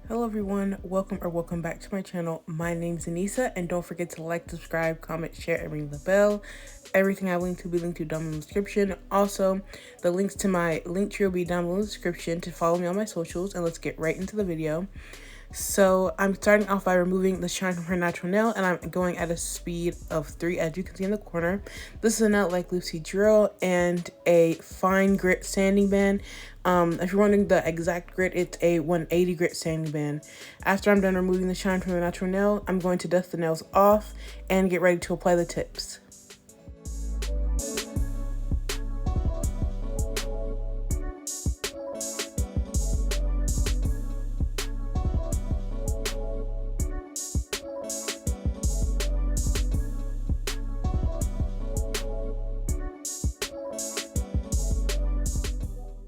Hello everyone, welcome back to my channel. My name's Anisa, and don't forget to like, subscribe, comment, share, and ring the bell. Everything I link to be linked to down in the description. Also, the links to my link tree will be down below in the description to follow me on my socials, and let's get right into the video. So I'm starting off by removing the shine from her natural nail, and I'm going at a speed of 3, as you can see in the corner. This is a Not Like Lucy drill and a fine grit sanding band. If you're wondering the exact grit, it's a 180 grit sanding band. After I'm done removing the shine from the natural nail, I'm going to dust the nails off and get ready to apply the tips.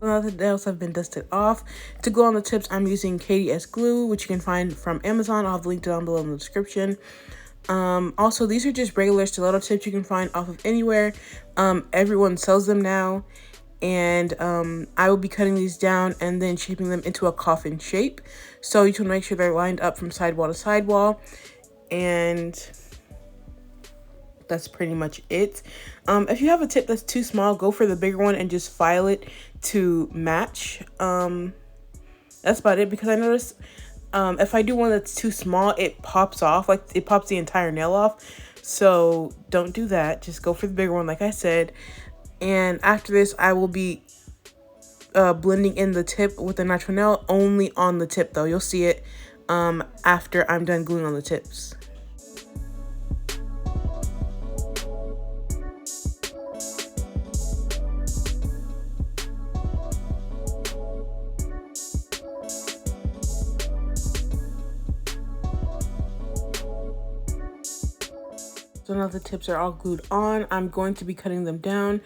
Now the nails have been dusted off. To glue on the tips, I'm using KDS glue, which you can find from Amazon. I'll have the link down below in the description. Also, these are just regular stiletto tips you can find off of anywhere. Everyone sells them now. And I will be cutting these down and then shaping them into a coffin shape. So you can make sure they're lined up from sidewall to sidewall. And that's pretty much it. If you have a tip that's too small, go for the bigger one and just file it to match. That's about it, because I noticed if I do one that's too small, it pops off, like it pops the entire nail off. So don't do that. Just go for the bigger one, like I said. And after this, I will be blending in the tip with the natural nail, only on the tip though. You'll see it after I'm done gluing on the tips. So now the tips are all glued on. I'm going to be cutting them down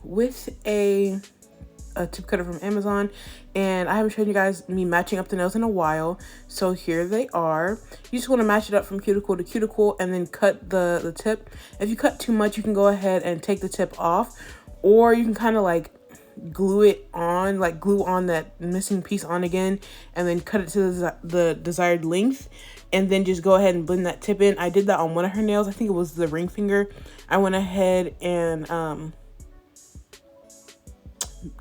with a tip cutter from Amazon, and I haven't shown you guys me matching up the nails in a while, so here they are. You just want to match it up from cuticle to cuticle and then cut the tip. If you cut too much, you can go ahead and take the tip off, or you can kind of like glue it on, like glue on that missing piece on again, and then cut it to the desired length, and then just go ahead and blend that tip in. I did that on one of her nails. I think it was the ring finger. I went ahead and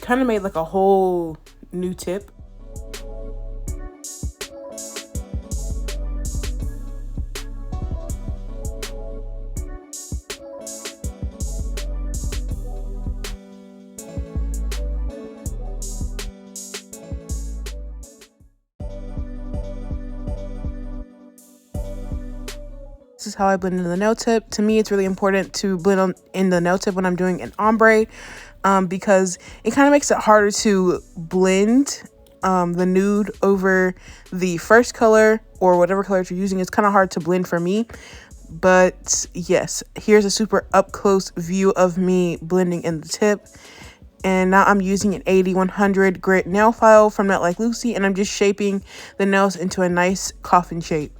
kind of made like a whole new tip. This is how I blend in the nail tip. To me, it's really important to blend in the nail tip when I'm doing an ombre, because it kind of makes it harder to blend the nude over the first color or whatever color you're using. It's kind of hard to blend for me. But yes, here's a super up close view of me blending in the tip. And now I'm using an 80-100 grit nail file from Not Like Lucy, and I'm just shaping the nails into a nice coffin shape.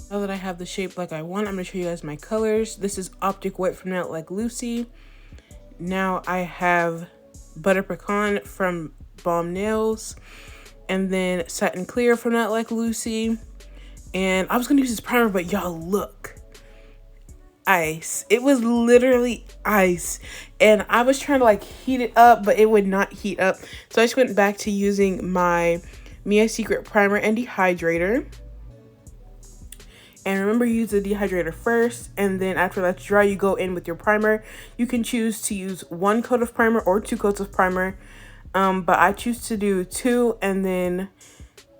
Now that I have the shape like I want, I'm going to show you guys my colors. This is Optic White from Not Like Lucy. Now I have Butter Pecan from Balm Nails. And then Satin Clear from Not Like Lucy. And I was going to use this primer, but y'all look. Ice. It was literally ice. And I was trying to like heat it up, but it would not heat up. So I just went back to using my Mia Secret Primer and Dehydrator. And remember, use the dehydrator first, and then after that's dry, you go in with your primer. You can choose to use 1 coat of primer or 2 coats of primer, but I choose to do 2, and then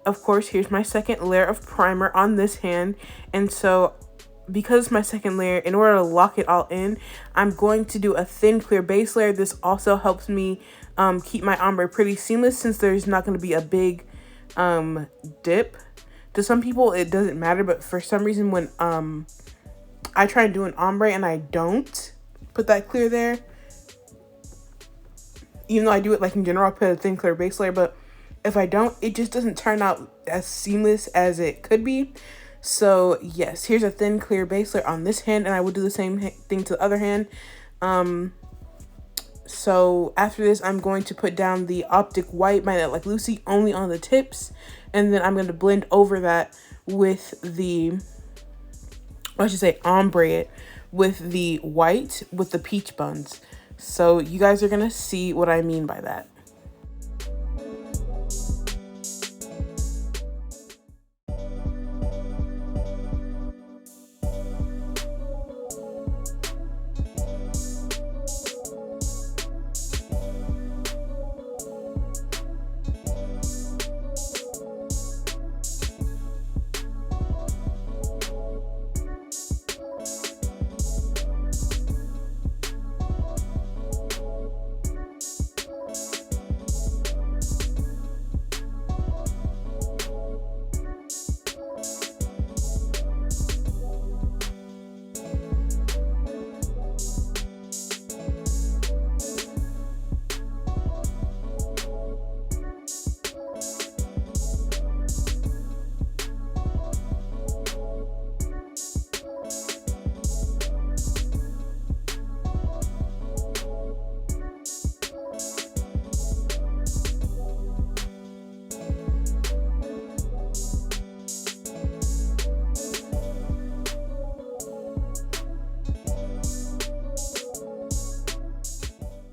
of course, here's my second layer of primer on this hand. And so because it's my second layer, in order to lock it all in, I'm going to do a thin clear base layer. This also helps me keep my ombre pretty seamless, since there's not going to be a big dip. To some people it doesn't matter, but for some reason when I try to do an ombre and I don't put that clear there, even though I do it like in general, I put a thin clear base layer, but if I don't, it just doesn't turn out as seamless as it could be. So yes, here's a thin clear base layer on this hand, and I will do the same thing to the other hand. So after this, I'm going to put down the Optic White by Like Lucy only on the tips, and then I'm going to blend over that with the, I should say ombre it with the white with the peach buns. So you guys are going to see what I mean by that.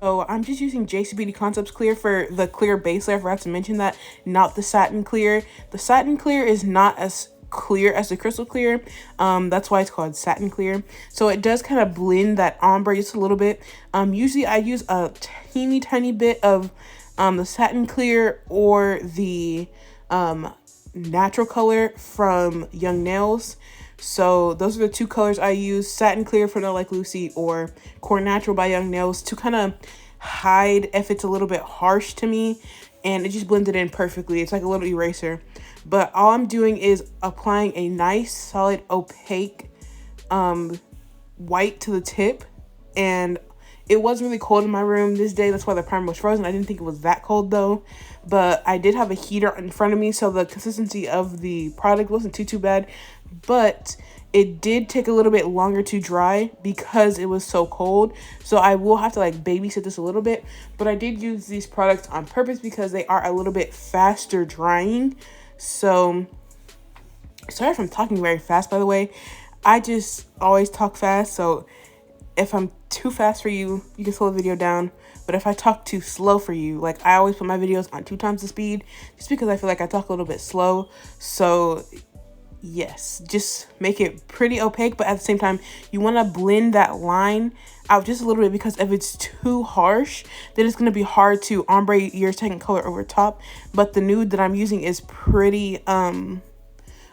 So I'm just using JC Beauty Concepts clear for the clear base layer. I forgot to mention that, not the satin clear. The satin clear is not as clear as the crystal clear. That's why it's called satin clear. So it does kind of blend that ombre just a little bit. Usually I use a tiny bit of the satin clear or the natural color from Young Nails. So those are the two colors I use, satin clear for No Like Lucy or Core Natural by Young Nails, to kind of hide if it's a little bit harsh to me, and it just blended in perfectly. It's like a little eraser. But all I'm doing is applying a nice solid opaque white to the tip, and it was really cold in my room this day. That's why the primer was frozen. I didn't think it was that cold though, but I did have a heater in front of me, so the consistency of the product wasn't too bad, but it did take a little bit longer to dry because it was so cold. So I will have to like babysit this a little bit, but I did use these products on purpose because they are a little bit faster drying. So sorry if I'm talking very fast, by the way. I just always talk fast, so if I'm too fast for you, you can slow the video down. But if I talk too slow for you, like I always put my videos on 2 times the speed, just because I feel like I talk a little bit slow. So yes, just make it pretty opaque, but at the same time, you want to blend that line out just a little bit, because if it's too harsh, then it's going to be hard to ombre your second color over top. But the nude that I'm using is pretty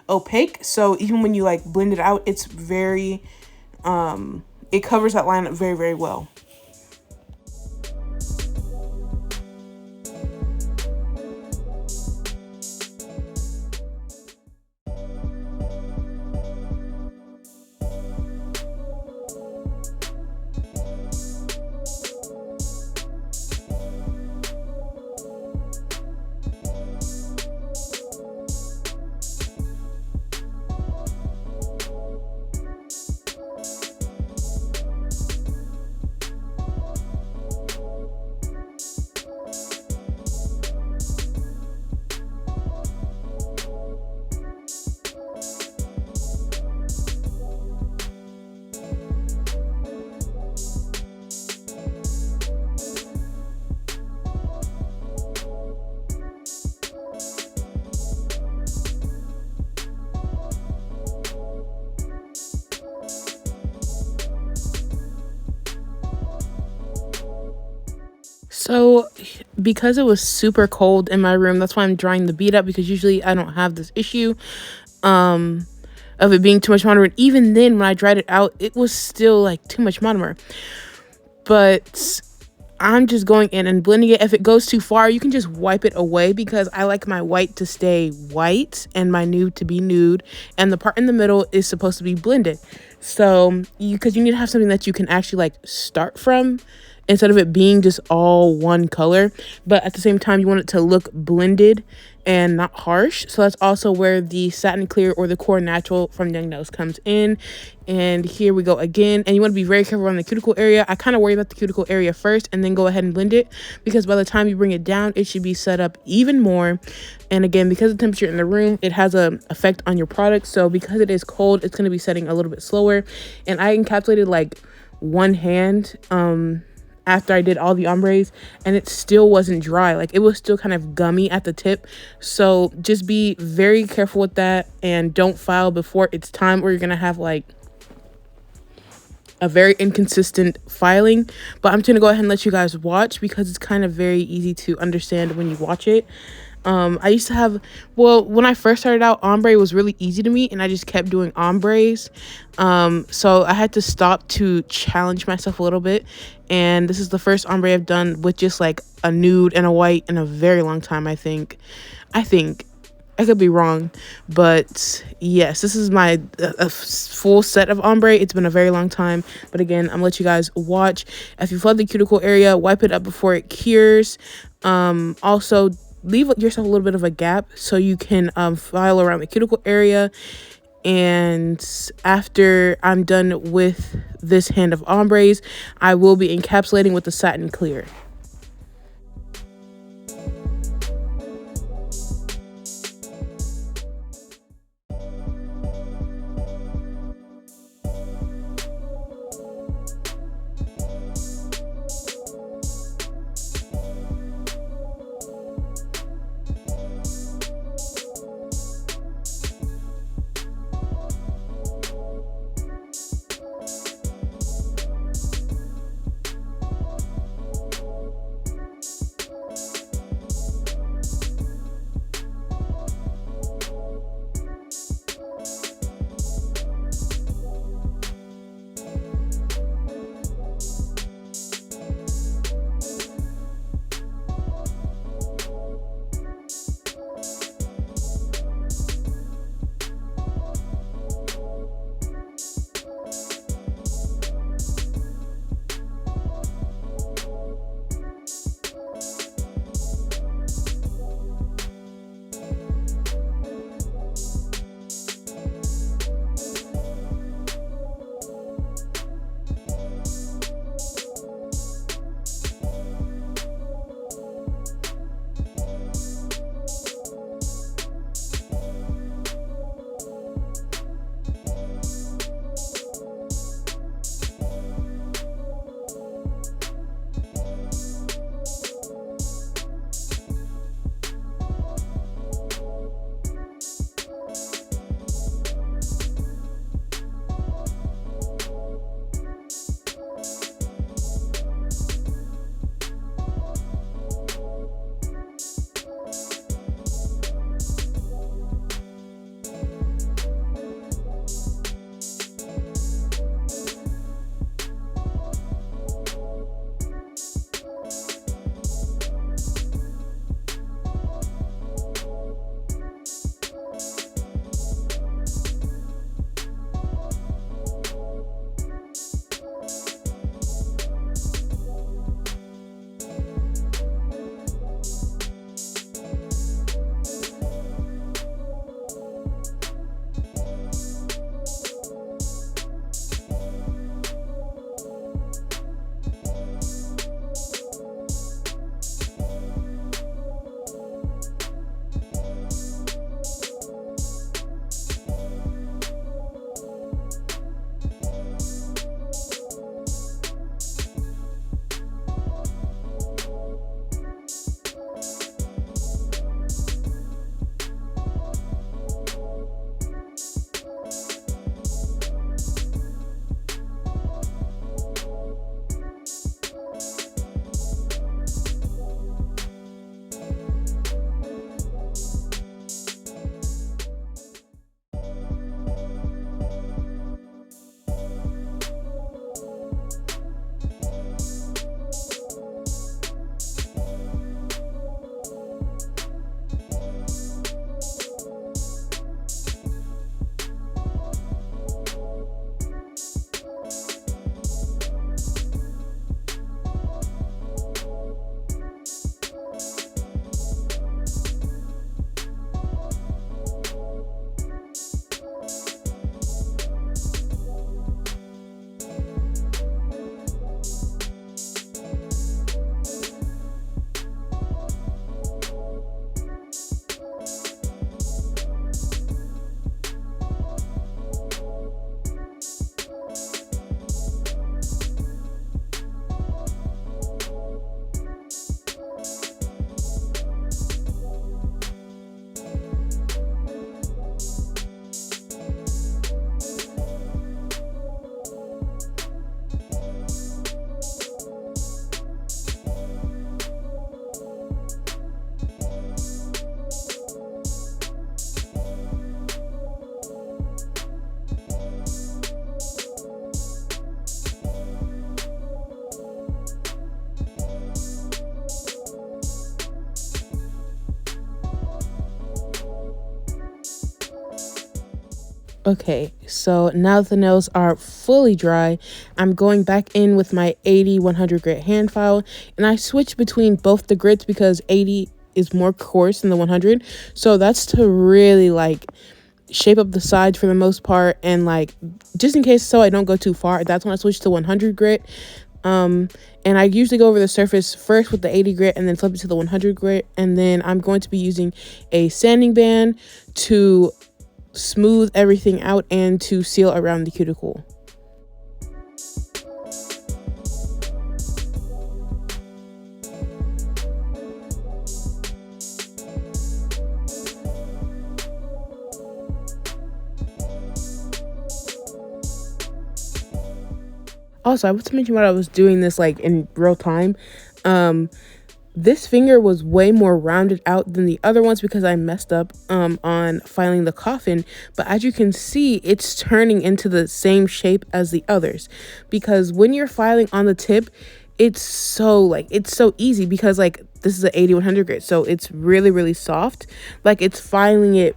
opaque, so even when you like blend it out, it's very it covers that line up very well. So because it was super cold in my room, that's why I'm drying the bead up, because usually I don't have this issue of it being too much monomer. And even then, when I dried it out, it was still like too much monomer. But I'm just going in and blending it. If it goes too far, you can just wipe it away, because I like my white to stay white and my nude to be nude, and the part in the middle is supposed to be blended. So because you need to have something that you can actually like start from, instead of it being just all one color, but at the same time you want it to look blended and not harsh. So that's also where the satin clear or the core natural from Young Nose comes in. And here we go again, and you want to be very careful on the cuticle area. I kind of worry about the cuticle area first and then go ahead and blend it, because by the time you bring it down, it should be set up even more. And again, because of the temperature in the room, it has a effect on your product. So because it is cold, it's going to be setting a little bit slower. And I encapsulated like one hand after I did all the ombres, and it still wasn't dry. Like, it was still kind of gummy at the tip. So just be very careful with that, and don't file before it's time, or you're gonna have like a very inconsistent filing. But I'm gonna go ahead and let you guys watch, because it's kind of very easy to understand when you watch it. I used to have, well, when I first started out, ombre was really easy to me, and I just kept doing ombres. So I had to stop to challenge myself a little bit. And this is the first ombre I've done with just like a nude and a white in a very long time, I think. I could be wrong, but yes, this is my full set of ombre. It's been a very long time, but again, I'm gonna let you guys watch. If you flood the cuticle area, wipe it up before it cures. Also, leave yourself a little bit of a gap so you can file around the cuticle area. And after I'm done with this hand of ombres, I will be encapsulating with the satin clear. Okay, so now that the nails are fully dry, I'm going back in with my 80-100 grit hand file, and I switch between both the grits because 80 is more coarse than the 100. So that's to really like shape up the sides for the most part, and like just in case so I don't go too far, that's when I switch to 100 grit. And I usually go over the surface first with the 80 grit and then flip it to the 100 grit, and then I'm going to be using a sanding band to smooth everything out and to seal around the cuticle. Also, I was to mention what I was doing this like in real time. This finger was way more rounded out than the other ones because I messed up on filing the coffin. But as you can see, it's turning into the same shape as the others. Because when you're filing on the tip, it's so easy because like this is an 80-100 grit. So it's really, really soft. Like it's filing it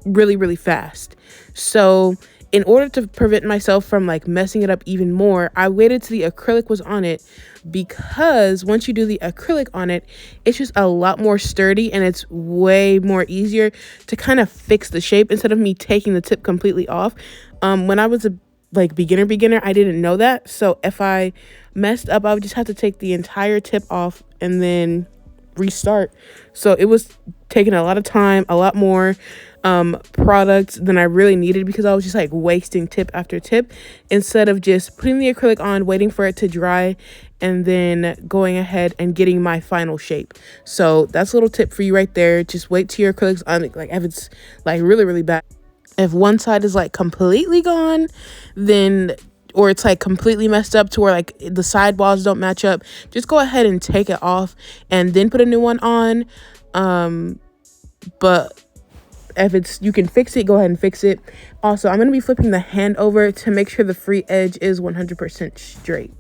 really, really fast. So in order to prevent myself from like messing it up even more, I waited till the acrylic was on it, because once you do the acrylic on it, it's just a lot more sturdy and it's way more easier to kind of fix the shape instead of me taking the tip completely off. When I was a like beginner, I didn't know that. So if I messed up, I would just have to take the entire tip off and then restart. So it was taking a lot of time, a lot more products than I really needed, because I was just like wasting tip after tip instead of just putting the acrylic on, waiting for it to dry, and then going ahead and getting my final shape. So that's a little tip for you right there. Just wait till your acrylic's on, like if it's like really, really bad. If one side is like completely gone, then or it's like completely messed up to where like the side walls don't match up, just go ahead and take it off and then put a new one on. But if it's, you can fix it, go ahead and fix it. Also, I'm going to be flipping the hand over to make sure the free edge is 100% straight.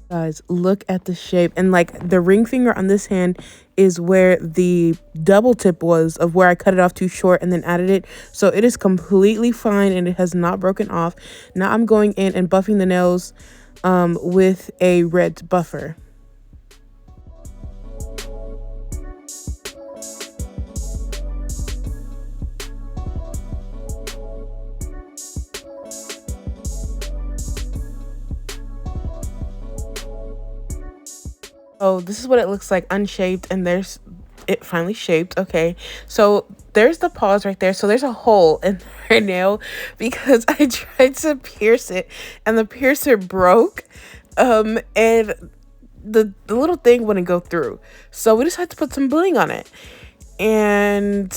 Guys, look at the shape, and like the ring finger on this hand is where the double tip was of where I cut it off too short and then added it. So it is completely fine and it has not broken off. Now I'm going in and buffing the nails with a red buffer. Oh, this is what it looks like unshaped, and there's it finally shaped. Okay, so there's the pause right there. So there's a hole in her nail because I tried to pierce it and the piercer broke. And the little thing wouldn't go through. So we decided to put some bling on it. And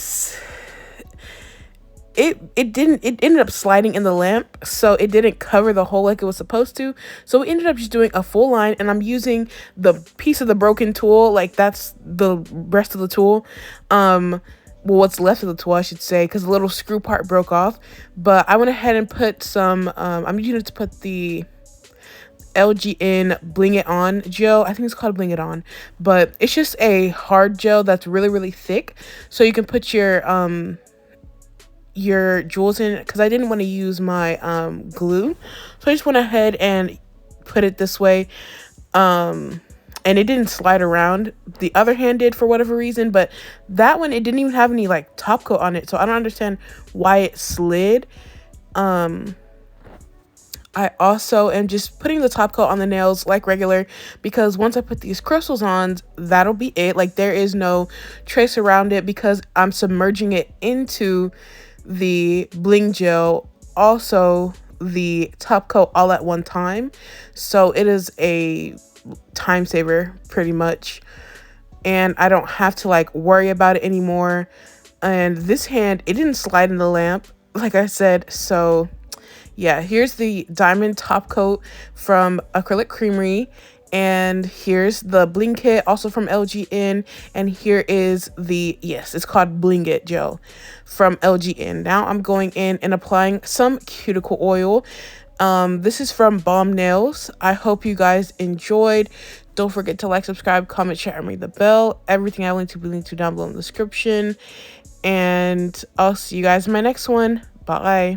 it ended up sliding in the lamp, so it didn't cover the hole like it was supposed to. So we ended up just doing a full line, and I'm using the piece of the broken tool, like that's the rest of the tool, well, what's left of the tool I should say, because the little screw part broke off. But I went ahead and put some I'm using it to put the LGN Bling It On gel. I think it's called Bling It On, but it's just a hard gel that's really, really thick, so you can put your jewels in, because I didn't want to use my glue, so I just went ahead and put it this way, and it didn't slide around. The other hand did for whatever reason, but that one, it didn't even have any like top coat on it, so I don't understand why it slid. I also am just putting the top coat on the nails like regular, because once I put these crystals on, that'll be it. Like, there is no trace around it because I'm submerging it into the bling gel, also the top coat, all at one time. So it is a time saver pretty much, and I don't have to like worry about it anymore. And this hand, it didn't slide in the lamp like I said. So yeah, here's the diamond top coat from Acrylic Creamery, and here's the bling kit also from LGN, and here is the, yes, it's called Bling It gel from LGN. Now I'm going in and applying some cuticle oil. This is from Balm Nails. I hope you guys enjoyed. Don't forget to like, subscribe, comment, share, and ring the bell. Everything I will link to down below in the description, and I'll see you guys in my next one. Bye.